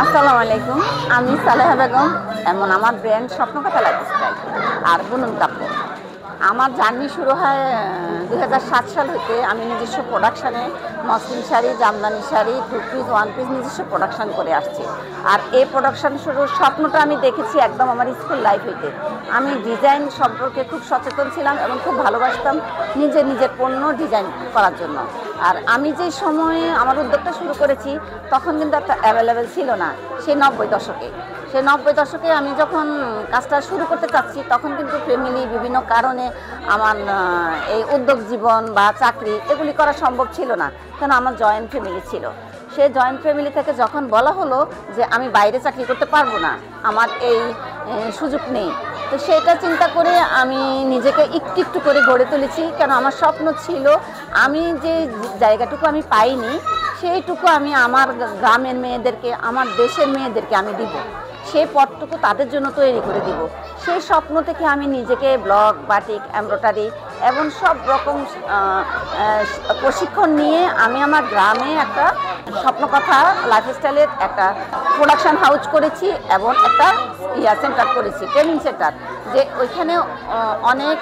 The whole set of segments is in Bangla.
আসসালামু আলাইকুম। আমি সালেহা বেগম। এমন আমার ব্র্যান্ড স্বপ্নকথা লাইফস্টাইল আর বুনন কাপড়। আমার জার্নি শুরু হয় 2007 সাল হতে। আমি নিজস্ব প্রোডাকশানে muslin sari, Jamdani sari, two piece, one piece নিজস্ব প্রোডাকশান করে আসছি। আর এই প্রোডাকশান শুরুর স্বপ্নটা আমি দেখেছি একদম আমার স্কুল লাইফ হইতে। আমি ডিজাইন সম্পর্কে খুব সচেতন ছিলাম এবং খুব ভালোবাসতাম নিজের পণ্য ডিজাইন করার জন্য। আর আমি যে সময়ে আমার উদ্যোগটা শুরু করেছি তখন কিন্তু একটা অ্যাভেলেবেল ছিল না। সেই 90 দশকে আমি যখন কাজটা শুরু করতে চাচ্ছি তখন কিন্তু ফ্যামিলি বিভিন্ন কারণে আমার এই উদ্যোগ জীবন বা চাকরি এগুলি করা সম্ভব ছিল না, কেন আমার জয়েন্ট ফ্যামিলি ছিল। সেই জয়েন্ট ফ্যামিলি থেকে যখন বলা হলো যে আমি বাইরে চাকরি করতে পারবো না, আমার এই সুযোগ নেই, তো সেটা চিন্তা করে আমি নিজেকে একটু একটু করে গড়ে তুলেছি। কেন আমার স্বপ্ন ছিল আমি যে জায়গাটুকু আমি পাইনি সেইটুকু আমি আমার গ্রামের মেয়েদেরকে, আমার দেশের মেয়েদেরকে আমি দিব, সেই পথটুকু তাদের জন্য তৈরি করে দিব। সেই স্বপ্ন থেকে আমি নিজেকে ব্লক, বাটিক, এমব্রয়ডারি এবং সব রকম প্রশিক্ষণ নিয়ে আমি আমার গ্রামে একটা স্বপ্নকথা লাইফস্টাইলের একটা প্রোডাকশান হাউস করেছি এবং একটা সেন্টার করেছি, ট্রেনিং সেন্টার। যে ওইখানে অনেক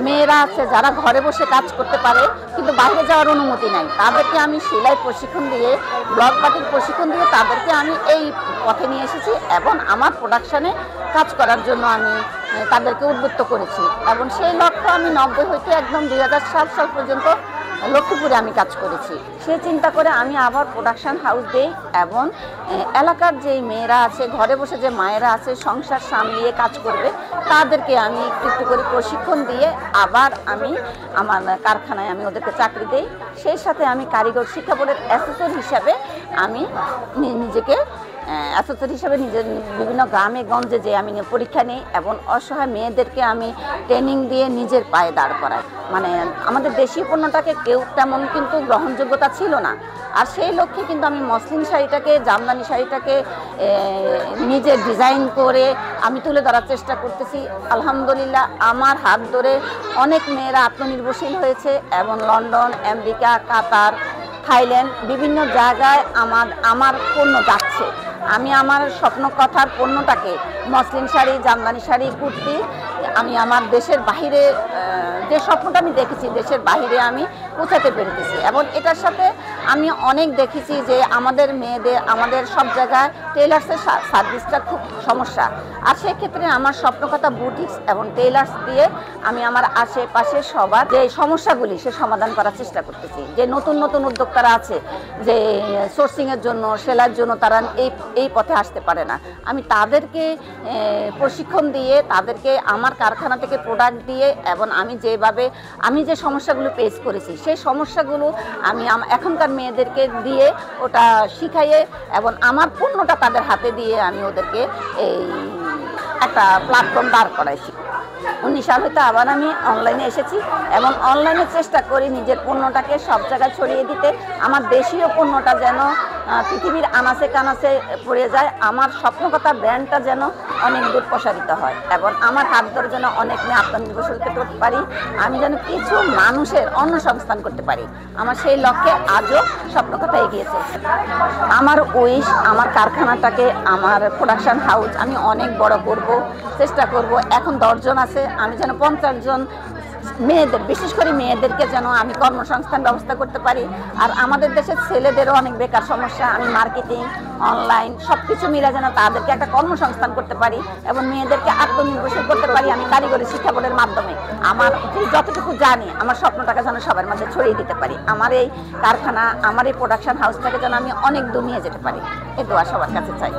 মেয়েরা আছে যারা ঘরে বসে কাজ করতে পারে কিন্তু বাইরে যাওয়ার অনুমতি নাই, তাদেরকে আমি সেলাই প্রশিক্ষণ দিয়ে, ব্লক বাটিক প্রশিক্ষণ দিয়ে তাদেরকে আমি এই পথে নিয়ে এসেছি এবং আমার প্রোডাকশানে কাজ করার জন্য আমি তাদেরকে উদ্বুদ্ধ করেছি। এবং সেই লক্ষ্য আমি 90 হইতে একদম 2007 সাল পর্যন্ত লক্ষ্মীপুরে আমি কাজ করেছি। সে চিন্তা করে আমি আবার প্রোডাকশান হাউস দিই এবং এলাকার যেই মেয়েরা আছে, ঘরে বসে যে মায়েরা আছে সংসার সামলিয়ে কাজ করবে, তাদেরকে আমি একটু একটু করে প্রশিক্ষণ দিয়ে আবার আমি আমার কারখানায় আমি ওদেরকে চাকরি দিই। সেই সাথে আমি কারিগর শিক্ষা বোর্ডের অ্যাসেসর হিসাবে আমি নিজেকে অ্যাসোসিয়েট হিসাবে নিজের বিভিন্ন গ্রামে গঞ্জে যে আমি পরীক্ষা নিই এবং অসহায় মেয়েদেরকে আমি ট্রেনিং দিয়ে নিজের পায়ে দাঁড় করাই। মানে আমাদের দেশীয় পণ্যটাকে কেউ তেমন কিন্তু গ্রহণযোগ্যতা ছিল না। আর সেই লক্ষ্যে কিন্তু আমি মসলিন শাড়িটাকে, জামদানি শাড়িটাকে নিজে ডিজাইন করে আমি তুলে ধরার চেষ্টা করতেছি। আলহামদুলিল্লাহ আমার হাত ধরে অনেক মেয়েরা আত্মনির্ভরশীল হয়েছে এবং লন্ডন, আমেরিকা, কাতার, থাইল্যান্ড বিভিন্ন জায়গায় আমার পণ্য যাচ্ছে। আমি আমার স্বপ্নকথার পণ্যটাকে মসলিন শাড়ি, জামদানি শাড়ি, কুর্তি আমি আমার দেশের বাহিরে যে স্বপ্নটা আমি দেখেছি দেশের বাহিরে আমি পৌঁছাতে পেরেছি। এবং এটার সাথে আমি অনেক দেখেছি যে আমাদের মেয়েদের, আমাদের সব জায়গায় টেইলার্সের সার্ভিসটা খুব সমস্যা। আর সেক্ষেত্রে আমার স্বপ্নকথা বুটিক্স এবং টেইলার্স দিয়ে আমি আমার আশেপাশে সবার যে সমস্যাগুলি সে সমাধান করার চেষ্টা করতেছি। যে নতুন নতুন উদ্যোক্তারা আছে যে সোর্সিংয়ের জন্য, সেলাইয়ের জন্য তারা এই পথে আসতে পারে না, আমি তাদেরকে প্রশিক্ষণ দিয়ে তাদেরকে আমার কারখানা থেকে প্রোডাক্ট দিয়ে এবং আমি যে সমস্যাগুলো ফেস করেছি সেই সমস্যাগুলো আমি এখনকার মেয়েদেরকে দিয়ে ওটা শিখাইয়ে এবং আমার পণ্যটা তাদের হাতে দিয়ে আমি ওদেরকে এই একটা প্ল্যাটফর্ম দাঁড় করাইছি। 19 সাল হতে আবার আমি অনলাইনে এসেছি এবং অনলাইনে চেষ্টা করি নিজের পণ্যটাকে সব জায়গায় ছড়িয়ে দিতে। আমার দেশীয় পণ্যটা যেন পৃথিবীর আনাচে কানাচে পড়ে যায়, আমার স্বপ্নকথা ব্র্যান্ডটা যেন অনেক দূর প্রসারিত হয় এবং আমার হাত ধরে যেন অনেক মেয়ে আত্মনির্ভরশীল করতে পারি, আমি যেন কিছু মানুষের অন্নসংস্থান করতে পারি। আমার সেই লক্ষ্যে আজও স্বপ্নকথা এগিয়ে চলছে। আমার উইশ আমার কারখানাটাকে, আমার প্রোডাকশান হাউস আমি অনেক বড় করব, চেষ্টা করব। এখন 10 জন আছে, আমি যেন 50 জন মেয়েদের, বিশেষ করে মেয়েদেরকে যেন আমি কর্মসংস্থান ব্যবস্থা করতে পারি। আর আমাদের দেশের ছেলেদেরও অনেক বেকার সমস্যা, আমি মার্কেটিং, অনলাইন সব কিছু মিলে যেন তাদেরকে একটা কর্মসংস্থান করতে পারি এবং মেয়েদেরকে আত্মনির্ভরশীল করতে পারি আমি কারিগরি শিক্ষা বোর্ডের মাধ্যমে। আমার যতটুকু জানি আমার স্বপ্নটাকে যেন সবার মাঝে ছড়িয়ে দিতে পারি। আমার এই কারখানা, আমার এই প্রোডাকশান হাউসটাকে যেন আমি অনেক দূর নিয়ে যেতে পারি, এই দোয়া সবার কাছে চাই।